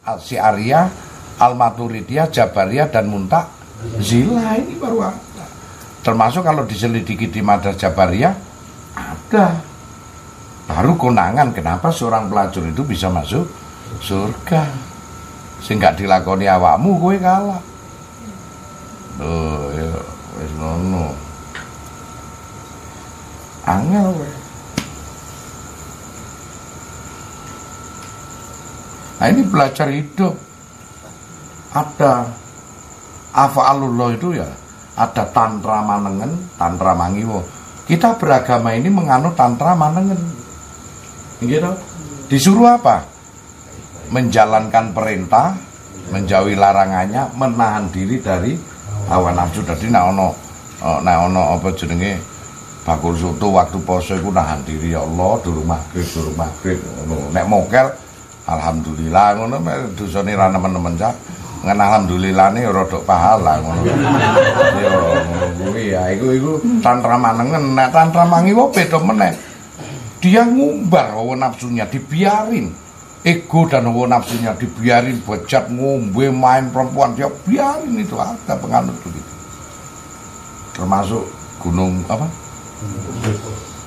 Asy'ariyah, Al-Maturidiyah, Jabariyah, dan Mu'tazilah ini baru ada. Termasuk kalau diselidiki di Madhab Jabariyah ada. Baru konangan kenapa seorang pelacur itu bisa masuk surga. Sing gak dilakoni awakmu kowe kalah. Loh ya wis ngono. Angel kowe. Nah ini belajar hidup. Ada afa'alullah itu ya, ada tantra manengen, tantra mangiwo. Kita beragama ini menganut tantra manengen. Gitu. Disuruh apa? Menjalankan perintah, menjauhi larangannya, menahan diri dari hawa nafsu. Jadi nek ono apa jenenge bakul soto waktu poso iku nahan diri ya Allah, durung maghrib. Nek mokel alhamdulillah ngono dosane ra nemen-nemen cak. Ngen alhamdulillahne ora dok pahala ngono. Ya ngono kuwi ya iku tantra manengen. Nek tantra mangiwa beda meneh. Dia ngumbar hawa nafsunya dibiarin. Ego dan hawa nafsunya dibiarin bejat ngombe main perempuan dia biarin itu ada penganut begitu. Termasuk gunung apa?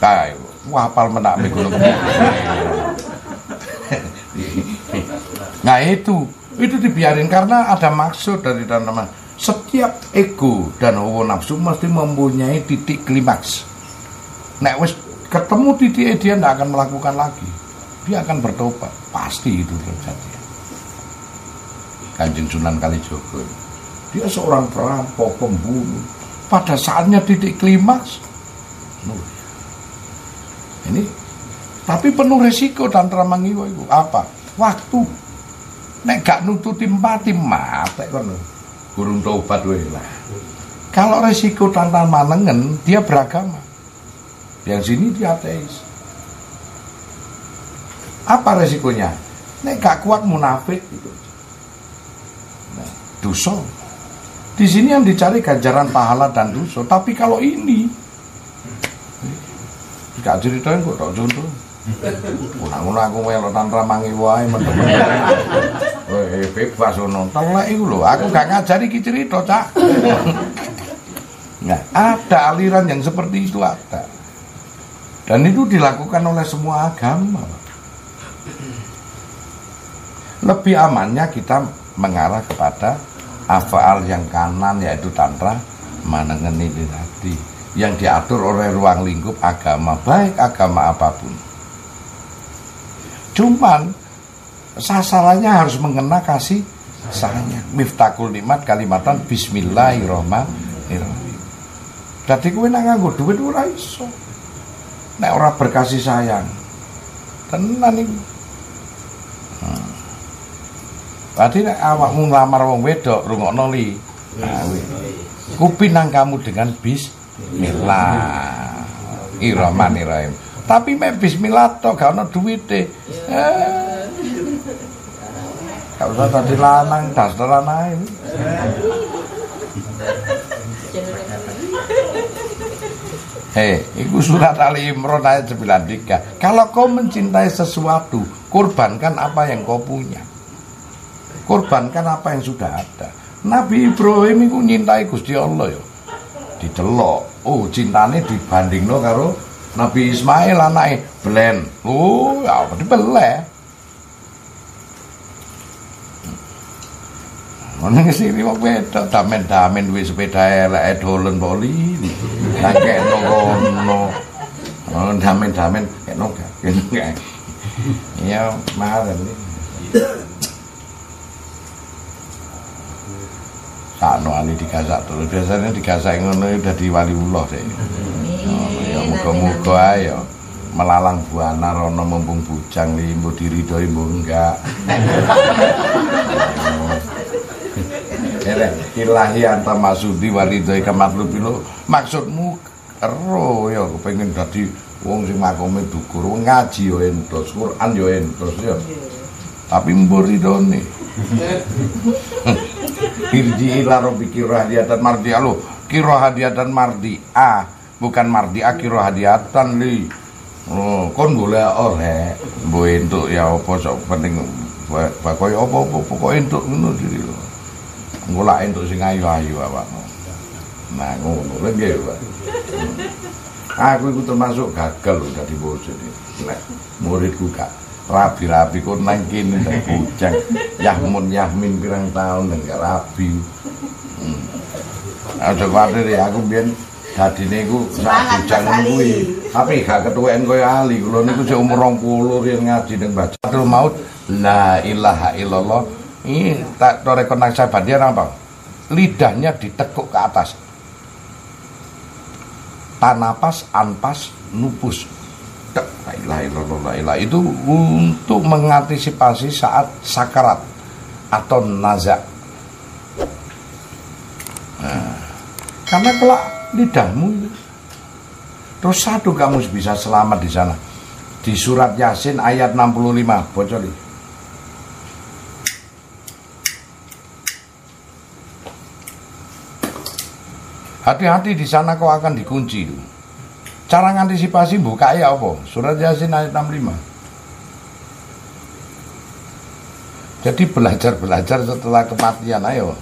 Kayak wah hafal menak gunung. Nah itu dibiarin karena ada maksud dari tanaman. Setiap ego dan hawa nafsu mesti mempunyai titik klimaks. Nek wis ketemu titik dia tidak akan melakukan lagi. Dia akan bertobat. Pasti itu terjadi. Kanjeng Sunan Kalijogo, dia seorang perampok, pembunuh. Pada saatnya titik klimaks, ini tapi penuh resiko tantra mangiwa itu apa? Waktu nek gak nututi mati mate kono. Gurung tobat wae lah. Kalau resiko tantra manengen dia beragama. Yang sini dia ateis. Apa resikonya? Nek gak kuat munafik gitu. Nah, dosa. Di sini yang dicari ganjaran pahala dan dosa. Tapi kalau ini gak ceritain kok tak contoh. Ngono aku melu tantra mangi wae men-men. Bebas ngono. Telek iku lho, aku gak ngajari iki cerita, Cak. Nah, ada aliran yang seperti itu ada. Dan itu dilakukan oleh semua agama. Lebih amannya kita mengarah kepada afaal yang kanan, yaitu tantra manengen ini tadi, yang diatur oleh ruang lingkup agama, baik agama apapun. Cuman sasarannya harus mengena kasih sayang. Miftahul nikmat kalimatan bismillahirrahmanirrahim. Dadi kowe nek nganggo dhuwit ora iso. Nek ora berkasih sayang. Tenan iki. Berarti nek awakmu nglamar wong wedok rungokno li. Kupinang kamu dengan bismillahirrahmanirrahim. Tapi mek bismillah tok gak ono duwite. Gak usah tadi lanang dasteran ae. Iku surat Ali Imran ayat 93. Kalau kau mencintai sesuatu, korbankan apa yang kau punya. Korbankan apa yang sudah ada. Nabi Ibrahim itu nyintai Gusti Allah ya. Didelok. Oh, cintane dibandingno karo Nabi Ismail anake Blen. Oh, ya apa dibeleh. Ono kesini wong wedok damen-damen duwe sepeda elek dolen poli. Lah kene ngono. Oh, damen-damen kene gak. Ya, maren iki. Sakno ali digasak terus. Biasanya digasak ngono udah di waliullah deh. Ya muga-muga ae ya melalang buana rono mumpung bujang li mbok diridhoi mbok enggak. Ilahi anta masudi walidai kamatlubi lo. Maksudmu ero ya kepengin dadi wong sing makome dukur, wong ngaji ya entos, Quran ya entos ya. Tapi mbur ridone. Irji ila rabbiki rahadiyatan mardi alo. Kira hadiatan mardi bukan mardi kira hadiatan li. Oh, kon golek ora mbok entuk ya apa sok penting kaya apa pokoke entuk ngono diri lho. Golek entuk sing ayu-ayu awakmu. Nah, ngono lho nggih, Pak. Aku iku termasuk gagal lho dadi bojo iki. Nek muridku gak rabi-rabi kok nang kene nang bujang. Yahmin pirang tahun nang gak rabi. Aja kuwatir ya aku biyen dadine iku sak bujang kuwi. Tapi gak ketuweken kaya ali. Kula niku sik umur 20 riyen ngaji ning Bacatul Maut. La ilaha illallah. Ini tak torekon nang sahabat dia apa? Lidahnya ditekuk ke atas. Tanapas, anpas, nupus. La ilaha illallah, la ilaha. Itu untuk mengantisipasi saat sakarat atau nazak. Nah, karena kelak lidahmu itu. Terus satu kamu bisa selamat di sana. Di surat Yasin ayat 65, bocori. Hati-hati di sana kau akan dikunci. Cara ngantisipasi buka ya apa? Surat Yasin ayat 65. Jadi belajar setelah kematian, ayo.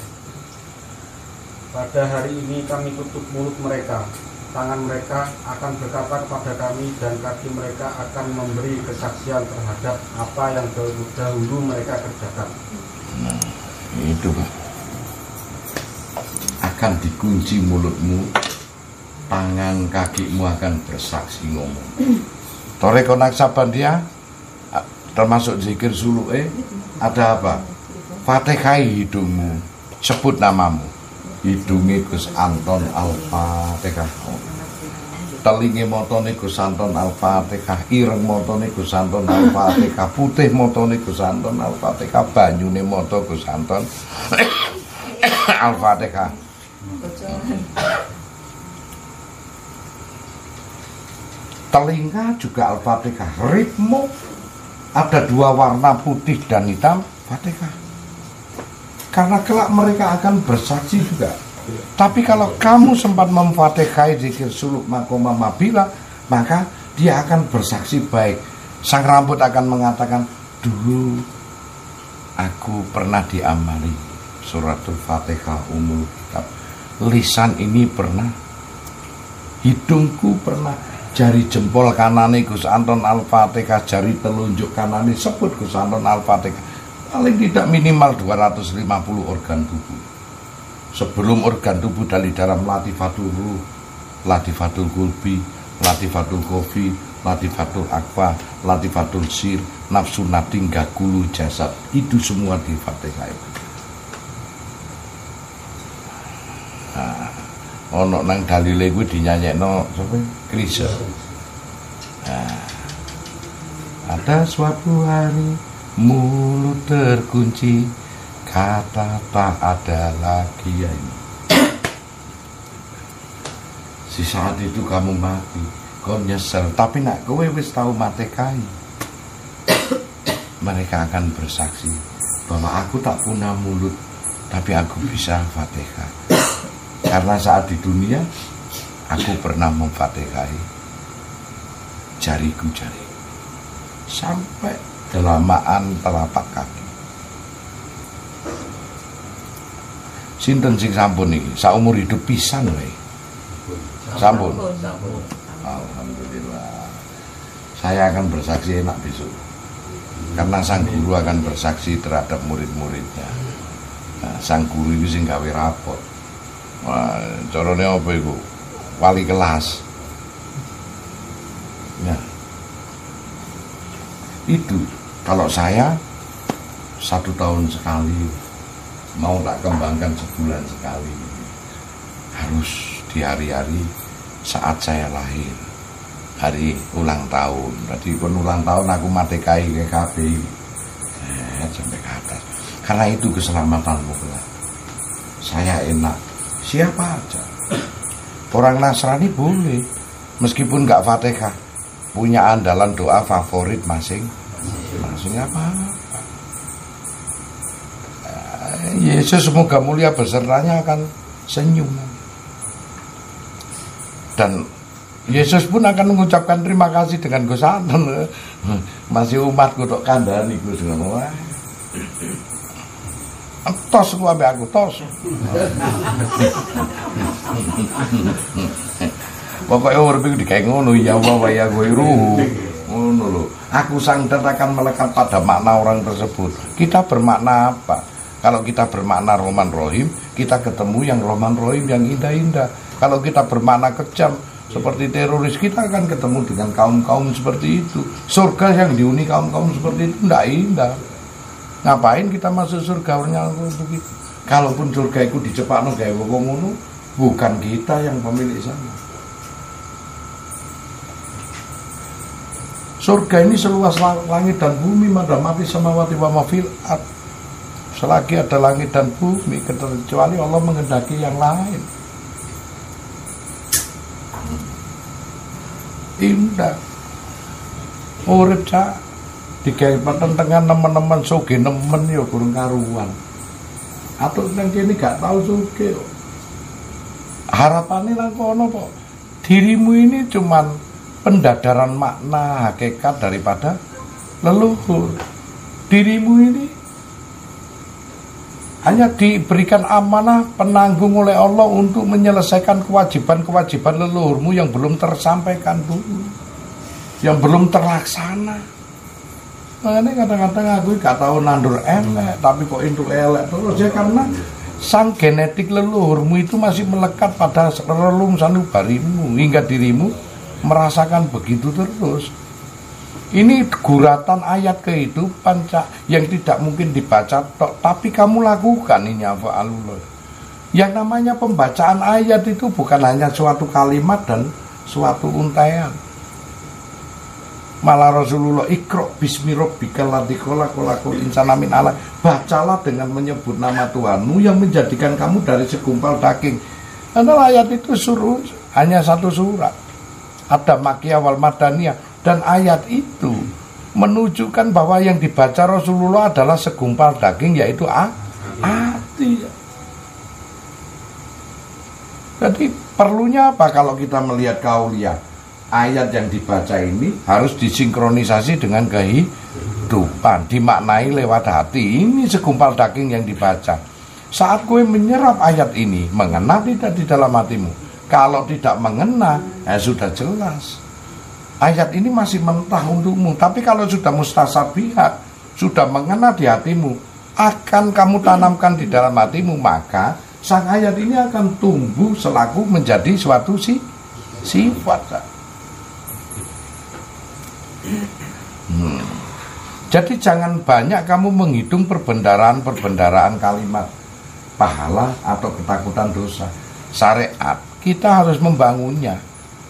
Pada hari ini kami tutup mulut mereka. Tangan mereka akan berkata kepada kami dan kaki mereka akan memberi kesaksian terhadap apa yang dahulu mereka kerjakan. Nah, itu Pak. Akan dikunci mulutmu, tangan kakimu akan bersaksi ngomong. Toreko Naksabandia termasuk zikir suluke ada apa? Fatihah hidungmu, sebut namamu. Hidunge Gus Anton Al-Fatihah. Telinge motone Gus Anton Al-Fatihah, ireng motone Gus Anton Al-Fatihah, putih motone Gus Anton Al-Fatihah, banyune moto Gus Anton Al-Fatihah. Telinga juga Al-Fatihah. Ritme ada dua warna putih dan hitam, Fatihah. Karena kelak mereka akan bersaksi juga. Tapi kalau kamu sempat memfatihai zikir suluk makomah mabila, maka dia akan bersaksi baik. Sang rambut akan mengatakan, dulu aku pernah diamali suratul Fatihah umul kitab. Lisan ini pernah, hidungku pernah, jari jempol kanane Gus Anton Al-Fatihah, jari telunjuk kanane sebut Gus Anton Al-Fatihah. Paling tidak minimal 250 organ tubuh. Sebelum organ tubuh dari dalam latifatul ruh, latifatul kulbi, latifatul kofi, latifatul akfa, latifatul sir, nafsu nating gakulu jasad. Itu semua di Fatihah itu. Nah, ono nang dalile kuwi dinyanyekno sapa? Krisya. Nah, ada suatu hari mulut terkunci, kata tak ada lagi ya ini. Si saat itu kamu mati, kau nyesel. Tapi nak kowe wis tahu matekai, mereka akan bersaksi bahwa aku tak punya mulut, tapi aku bisa Fatihah. Karena saat di dunia aku pernah memfatihai jariku sampai delamaan telapak kaki. Sinten sing sampun iki saumur hidup pisan wae. Sampun. Alhamdulillah. Saya akan bersaksi enak besok. Karena sang guru akan bersaksi terhadap murid-muridnya. Nah, sang guru itu sing gawe rapot. Wah, carane apa iku? Wali kelas. Ya. Itu kalau saya 1 tahun sekali, mau tak kembangkan sebulan sekali, harus di hari-hari saat saya lahir, hari ulang tahun. Tadi pun ulang tahun aku matekai ke KB sampai ke atas. Karena itu keselamatanmu kelak. saya enak, siapa aja. Orang Nasrani boleh, meskipun nggak Fatihah, punya andalan doa favorit masing-masing apa. Yesus semoga mulia besertanya akan senyum. Dan Yesus pun akan mengucapkan terima kasih dengan gosanan. Masih umatku tok kandhani Gusti ngono wae. Tos ku ambek aku tos. Pokoknya urip iku dikae ngono ya wa ya ghairu. Ngono lho. Aku sangdet akan melekat pada makna orang tersebut. Kita bermakna apa? Kalau kita bermakna Rahman Rahim, kita ketemu yang Rahman Rahim yang indah-indah. Kalau kita bermakna kejam seperti teroris, kita akan ketemu dengan kaum-kaum seperti itu. Surga yang dihuni kaum-kaum seperti itu tidak indah. Ngapain kita masuk surga orangnya begitu? Kalaupun surga itu dicepakno gawe wong ngono, bukan kita yang pemilik sana. Surga ini seluas langit dan bumi, madamati samawati wa ma fil ard. Selagi ada langit dan bumi, kecuali Allah menghendaki yang lain. Indah. Urip cak digawe pertentangan teman-teman soge nemen ya kurang karuan. Atau nang kene gak tahu soge. Harapannya nang kono kok. Dirimu ini cuman pendadaran makna hakikat daripada leluhur. Dirimu ini hanya diberikan amanah penanggung oleh Allah untuk menyelesaikan kewajiban-kewajiban leluhurmu yang belum tersampaikan dulu, yang belum terlaksana. Makanya kadang-kadang aku gak tahu nandur elek, tapi kok intul elek terus ya, karena sang genetik leluhurmu itu masih melekat pada relung sanubarimu hingga dirimu merasakan begitu terus. Ini guratan ayat kehidupan Cak, yang tidak mungkin dibaca tok, tapi kamu lakukan ini afa'alullah. Yang namanya pembacaan ayat itu bukan hanya suatu kalimat dan suatu untaian. Malah Rasulullah ikra bismi rabbikal ladzi khalaqal insana min 'alaq. Bacalah dengan menyebut nama Tuhanmu yang menjadikan kamu dari segumpal daging. Karena ayat itu hanya satu surat. Ada Makkiyah wal Madaniyah. Dan ayat itu menunjukkan bahwa yang dibaca Rasulullah adalah segumpal daging, yaitu hati. Jadi perlunya apa kalau kita melihat kauliah? Ayat yang dibaca ini harus disinkronisasi dengan kehidupan, dimaknai lewat hati. Ini segumpal daging yang dibaca. Saat kue menyerap ayat ini, mengena tidak di dalam hatimu? Kalau tidak mengena, sudah jelas. Ayat ini masih mentah untukmu. Tapi kalau sudah mustasabihat, sudah mengena di hatimu, akan kamu tanamkan di dalam hatimu, maka sang ayat ini akan tumbuh selaku menjadi suatu sifat. Jadi jangan banyak kamu menghitung perbendaraan kalimat pahala atau ketakutan dosa. Syariat kita harus membangunnya.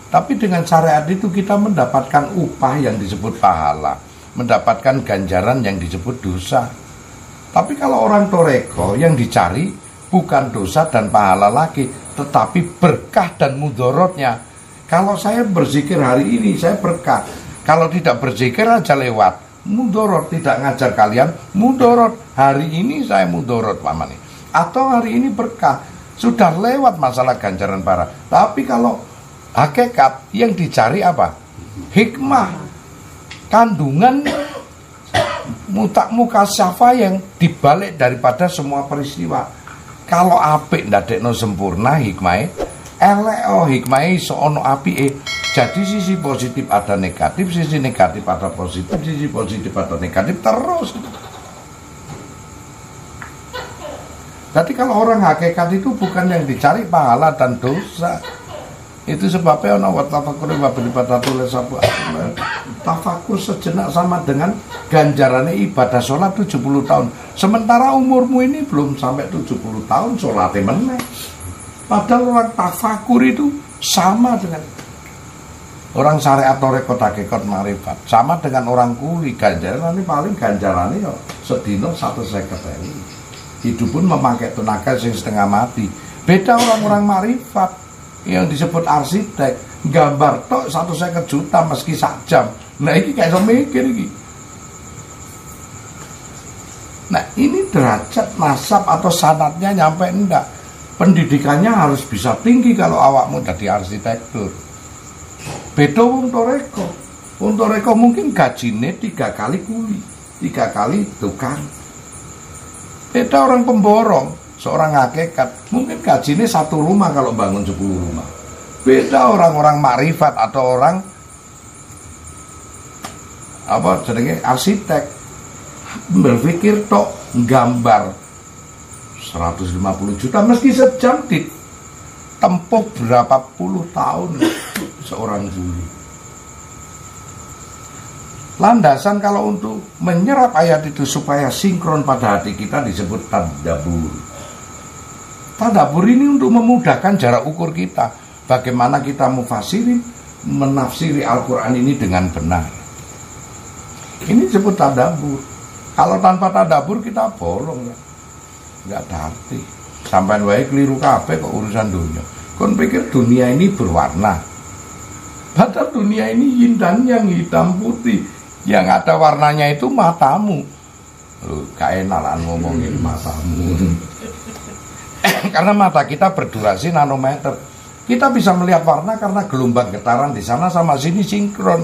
Tapi dengan syariat itu kita mendapatkan upah yang disebut pahala, mendapatkan ganjaran yang disebut dosa. Tapi kalau orang toreko yang dicari bukan dosa dan pahala lagi, tetapi berkah dan mudorotnya. Kalau saya berzikir hari ini saya berkah, kalau tidak berzikir aja lewat. Mudorot, tidak ngajar kalian mudorot. Hari ini saya mudorot pamane. Atau hari ini berkah, sudah lewat masalah ganjaran para. Tapi kalau hakikat yang dicari apa? Hikmah, kandungan mukasyafa yang dibalik daripada semua peristiwa. Kalau apik ndadekno sempurna hikmahe, elek hikmahe iso ono apike. Jadi sisi positif ada negatif, sisi negatif ada positif, sisi positif ada negatif terus. Jadi kalau orang hakikat itu bukan yang dicari pahala dan dosa. Itu sebabnya ana wa tafakur wa beribadatul sabu. Tafakur sejenak sama dengan ganjarannya ibadah sholat 70 tahun. Sementara umurmu ini belum sampai 70 tahun sholatnya meneh. Padahal orang tafakur itu sama dengan orang syariat toreko takekot marifat, sama dengan orang kuli. Ganjaran ini paling ganjarannya ya sedina 150.000. Hidup pun memakai tenaga yang setengah mati. Beda orang-orang marifat yang disebut arsitek, gambar tok 150 juta meski sak jam. Nah ini kayak so mikir ini. Nah ini derajat nasab atau sanatnya nyampe enggak. Pendidikannya harus bisa tinggi kalau awakmu jadi arsitektur. Beda wong toreko. Wong toreko mungkin gajine 3 kali kuli, 3 kali tukang. Beda orang pemborong, seorang hakikat mungkin gajinya 1 rumah kalau bangun 10 rumah. Beda orang-orang makrifat atau orang apa jenenge arsitek, berpikir tok gambar 150 juta meski sejam ditempuh berapa puluh tahun seorang guru. Landasan kalau untuk menyerap ayat itu supaya sinkron pada hati kita disebut tadabbur. Tadabbur ini untuk memudahkan jarak ukur kita. Bagaimana kita menafsiri Al-Quran ini dengan benar. Ini disebut tadabbur. Kalau tanpa tadabbur kita bolong ya. Nggak ada arti. Sampai wae keliru kabeh kok urusan dunia. Kon pikir dunia ini berwarna. Padahal dunia ini yin dan yang hitam putih. Yang ada warnanya itu matamu. Gak enak lah ngomongin matamu. Karena mata kita berdurasi nanometer. Kita bisa melihat warna karena gelombang getaran di sana sama sini sinkron.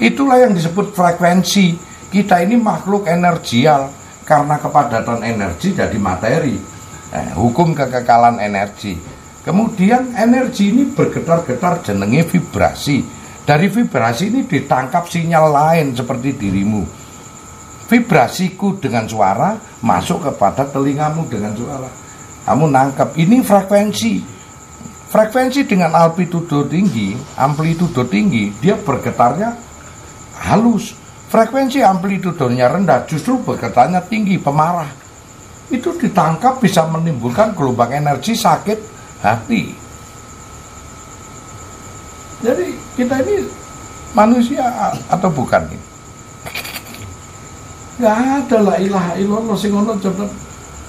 Itulah yang disebut frekuensi. Kita ini makhluk energial. Karena kepadatan energi jadi materi. Hukum kekekalan energi. Kemudian energi ini bergetar-getar jenenge vibrasi. Dari vibrasi ini ditangkap sinyal lain seperti dirimu. Vibrasiku dengan suara masuk kepada telingamu dengan suara. Kamu nangkap, ini frekuensi. Frekuensi dengan amplitudo tinggi, dia bergetarnya halus. Frekuensi amplitudonya rendah, justru bergetarnya tinggi, pemarah. Itu ditangkap bisa menimbulkan gelombang energi sakit hati. Jadi kita ini manusia atau bukan ini? Gak ada la ilaha illallah sing ono cepet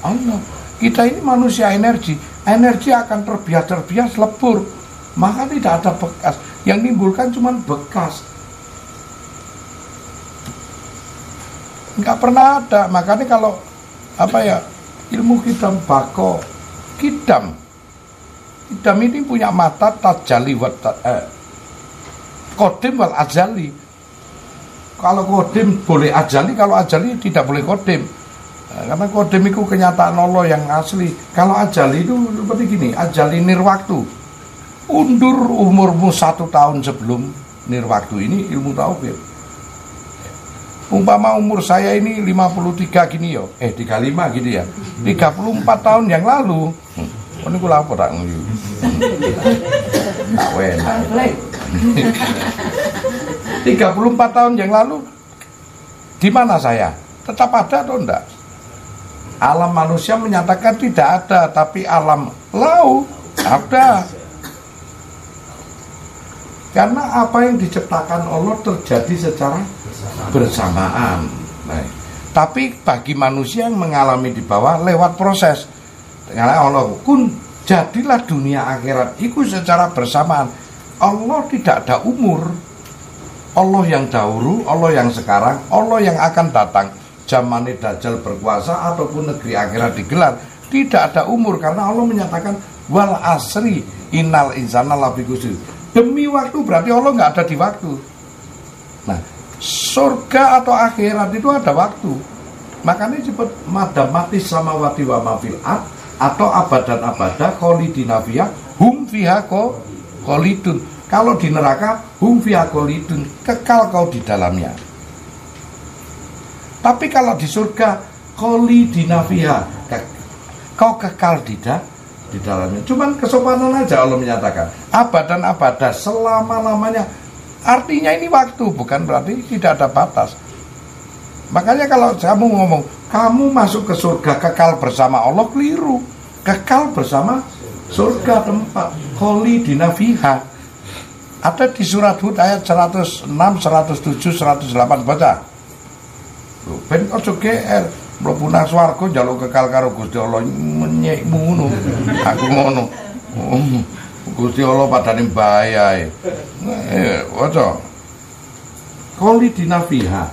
Allah. Kita ini manusia energi. Energi akan terbias lebur. Maka tidak ada bekas. Yang nimbulkan cuma bekas. Enggak pernah ada. Makanya kalau ilmu kidam bako, kidam ini punya mata tajali kodim wal ajali. Kalau kodim boleh ajali, kalau ajali tidak boleh kodim. Karena kodim itu kenyataan Allah yang asli. Kalau ajali itu seperti gini, ajali nirwaktu. Undur umurmu 1 tahun sebelum nirwaktu ini ilmu tauhid. Umpama umur saya ini 53 gini yo, 35 gitu ya. 34 tahun yang lalu. Ini kula apa tak nguyu. Tak enak. 34 tahun yang lalu di mana saya? Tetap ada atau enggak? Alam manusia menyatakan tidak ada, tapi alam laut ada. Karena apa yang diciptakan Allah terjadi secara bersamaan. Nah, tapi bagi manusia yang mengalami di bawah lewat proses. Karena Allah kun jadilah dunia akhirat itu secara bersamaan. Allah tidak ada umur. Allah yang dahulu, Allah yang sekarang, Allah yang akan datang. Zamane Dajjal berkuasa ataupun negeri akhirat digelar, tidak ada umur karena Allah menyatakan wal asri innal insana lafi khusr. Demi waktu berarti Allah nggak ada di waktu. Nah, surga atau akhirat itu ada waktu. Makanya disebut madamati samawati wa ma fil ard atau abadan abada kholidina fiha hum fiha kholidun. Kalau di neraka hum fiha kholidun, kekal kau di dalamnya. Tapi kalau di surga kholidina fiha, kau kekal di dalamnya. Cuman kesopanan aja Allah menyatakan abadan abada, selama-lamanya. Artinya ini waktu, bukan berarti tidak ada batas. Makanya kalau kamu ngomong kamu masuk ke surga kekal bersama Allah, keliru. Kekal bersama surga tempat kholidina fiha. Ada di surat Hud ayat 106, 107, 108, baca. Ben ojo GR. Mlebu nang swarga njaluk kekal karo Gusti Allah menyekmu ngono. Aku ngono. Gusti Allah padane bahaya. Waca. Khalidina fiha.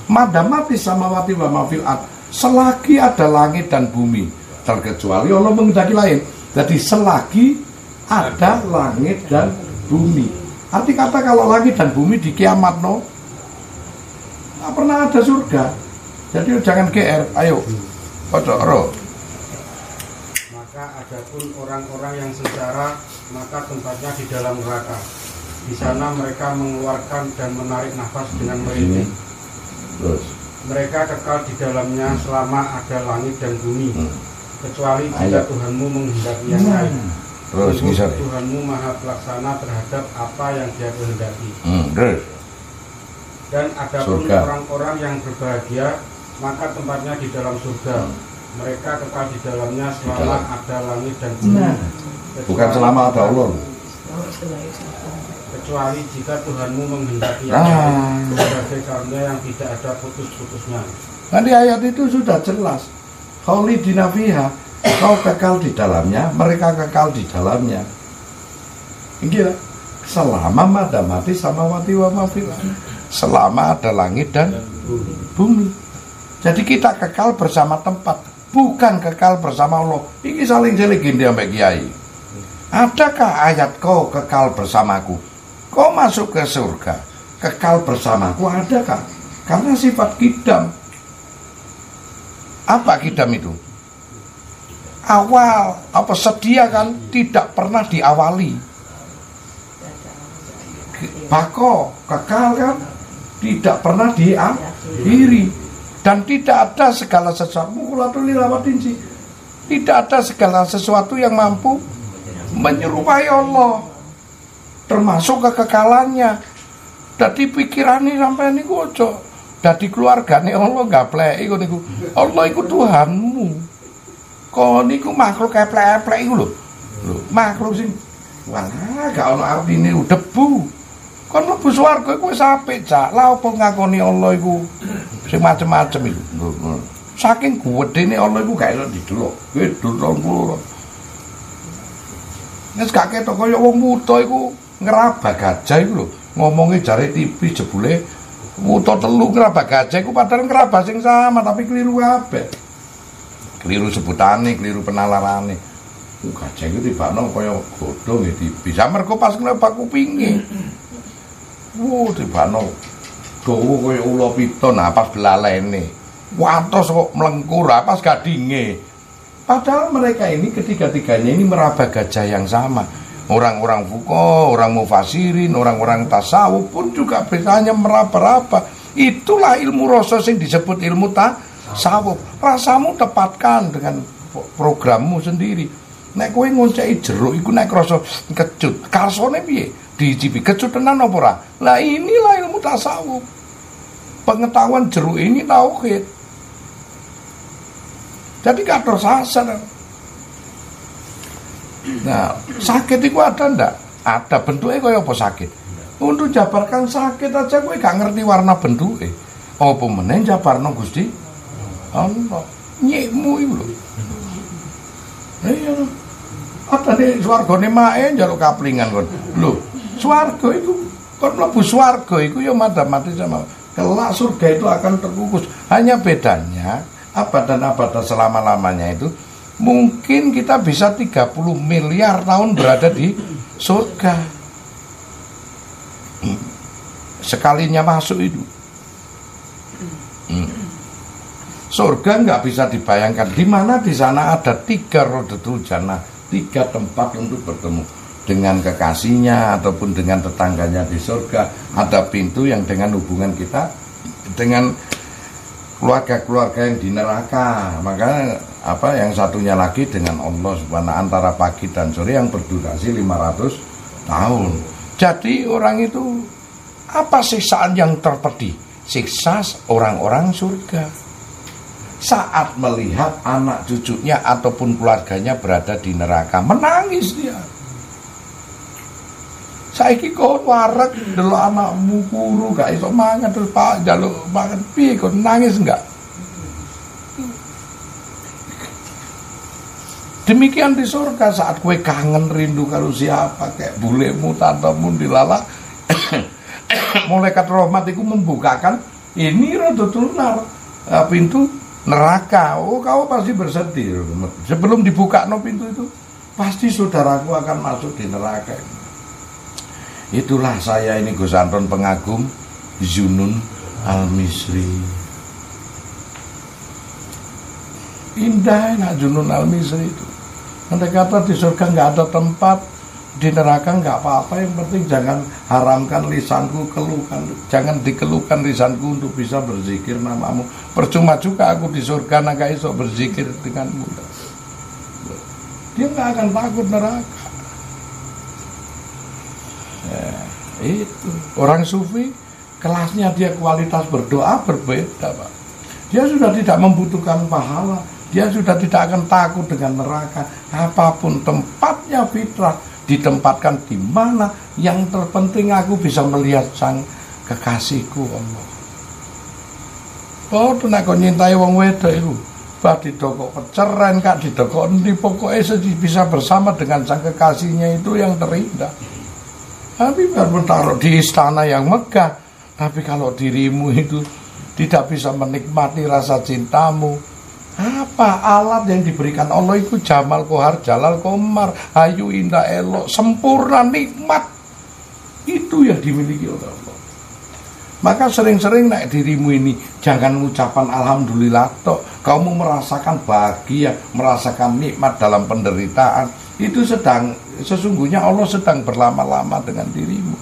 Madamati samawati wa ma fil ard. Selagi ada langit dan bumi, terkecuali Allah menghendaki lain. Jadi selagi ada langit dan bumi. Arti kata kalau langit dan bumi di kiamat nggak pernah ada surga. Jadi jangan GR, ayo. Ro. Maka adapun orang-orang yang sengsara, maka tempatnya di dalam neraka. Di sana mereka mengeluarkan dan menarik nafas dengan merinding. Terus. Mereka kekal di dalamnya selama ada langit dan bumi, kecuali jika Tuhanmu menghendaki yang lain. Terus Tuhanmu maha pelaksana terhadap apa yang Dia kehendaki. Terus. Dan adapun orang-orang yang berbahagia, maka tempatnya di dalam surga. Mereka kekal di dalamnya selama ada langit dan bumi. Bukan selama ada Allah. Kecuali jika Tuhanmu menghendaki yang lain, sebagai karunia yang tidak ada putus-putusnya. Nanti ayat itu sudah jelas. Khalidina fiha, kau kekal di dalamnya, mereka kekal di dalamnya. Gila. Selama madamati samawati wa ma fil ard. Selama ada langit dan bumi. Jadi kita kekal bersama tempat, bukan kekal bersama Allah. Ini saling legenda sampai kiai. Adakah ayat kau kekal bersamaku? Kau masuk ke surga, kekal bersamaku, adakah? Karena sifat kidam. Apa kidam itu? Awal, apa sedia kan tidak pernah diawali. Bako, kekal kan tidak pernah diakhiri. Dan tidak ada segala sesuatu, tidak ada segala sesuatu yang mampu menyerupai Allah, termasuk kekekalannya. Jadi pikirannya sampai ini ojo. Jadi keluarganya Allah nggak plek, niku. Allah itu Tuhanmu. Kau niku makhluk kayak plek itu loh. Makhluk sing, wah gak ono artine debu. Kon mlebu swarga iku wis apik, Cak. Lah opo ngakoni Allah iku sing macem-macem iku. Saking gedene Allah iku gak iso didelok. Gedhe kula. Wis gak ketok kaya wong buta iku ngeraba gajah iku lho. Ngomonge jare TV jebule buta telu ngeraba gajah iku padahal ngeraba sing sama tapi keliru kabeh. Keliru sebutane, keliru penalarane. Gajah iku tibakno kaya godhong ya bisa mergo pas ngraba kupinge. Tibakno dawa kaya ula piton pas belalene. Watos kok mlengkur pas gadinge. Padahal mereka ini ketiga-tiganya ini meraba gajah yang sama. Orang-orang fuqaha, orang mufasirin, orang-orang tasawuf pun juga biasanya meraba-raba. Itulah ilmu rasa yang disebut ilmu tasawuf. Rasamu tepatkan dengan programmu sendiri. Nek kowe ngonceki jeruk iku nek rasa kecut, karsane piye? Dicipi kecut tenan apa ora? Lah inilah ilmu tasawuf. Pengetahuan jeruk ini tauhid. Jadi gak tersasar. Nah, sakit itu ada ndak? Ada bentuknya kaya apa sakit? Untuk jabarkan sakit aja kowe gak ngerti warna bentuknya. Apa meneh jabarno Gusti Allah. Nyekmu iku lho. Iya. Atane swargane mae njaluk kaplingan kon. Lho, swarga iku kon mlebu swarga iku ya mati sama. Kelak surga itu akan terkukus. Hanya bedanya abadan selama-lamanya itu mungkin kita bisa 30 miliar tahun berada di surga. Sekalinya masuk itu. Surga nggak bisa dibayangkan. Di mana di sana ada 3 rodatul jannah, 3 tempat untuk bertemu dengan kekasihnya ataupun dengan tetangganya di surga. Ada pintu yang dengan hubungan kita dengan keluarga-keluarga yang di neraka. Maka yang satunya lagi dengan Allah Subhanahu antara pagi dan sore yang berdurasi 500 tahun. Jadi orang itu apa siksaan yang terpedih? Siksa orang-orang surga. Saat melihat anak cucunya ataupun keluarganya berada di neraka, menangis dia. Saiki kok wareg delok anakmu kuru gak iso mangan terus Pak njaluk mangan piye kok nangis enggak? Demikian di surga saat kue kangen rindu karo siapa kayak bulemu, tantemu dilala. Malaikat rahmat itu membukakan ini rada tunar pintu neraka. Oh, kau pasti bersedih. Sebelum dibuka pintu itu, pasti saudaraku akan masuk di neraka. Itulah saya ini Gus Anton pengagum Zunun Al-Misri. Indah enak Zunun Al-Misri itu. Andai kata di surga nggak ada tempat, di neraka nggak apa-apa, yang penting jangan haramkan lisanku keluhkan, jangan dikeluhkan lisanku untuk bisa berzikir namamu. Percuma juga aku di surga nggak iso berzikir denganmu. Dia nggak akan takut neraka. Ya, itu orang sufi kelasnya, dia kualitas berdoa berbeda, Pak. Dia sudah tidak membutuhkan pahala, dia sudah tidak akan takut dengan neraka. Apapun tempatnya fitrah, ditempatkan di mana, yang terpenting aku bisa melihat sang kekasihku Allah. Oh, nek kok nyintai wong wedok iku, bah didokok peceren kak, didokok endi, pokoknya bisa bersama dengan sang kekasihnya itu yang terindah. Tapi biarpun taruh di istana yang megah, tapi kalau dirimu itu tidak bisa menikmati rasa cintamu, apa alat yang diberikan Allah itu Jamal Kohar, Jalal Komar, Ayu Indah Elok, sempurna nikmat, itu yang dimiliki oleh Allah. Maka sering-sering naik dirimu ini jangan mengucapkan alhamdulillah tok, kamu merasakan bahagia, merasakan nikmat dalam penderitaan, itu sesungguhnya Allah sedang berlama-lama dengan dirimu.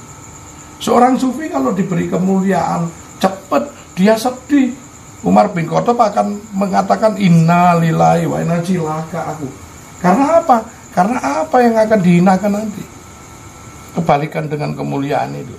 Seorang sufi kalau diberi kemuliaan cepat dia sedih. Umar bin Khattab akan mengatakan inna lillahi wa inna cilaka aku. Karena apa? Karena apa yang akan dihinakan nanti? Kebalikan dengan kemuliaan itu.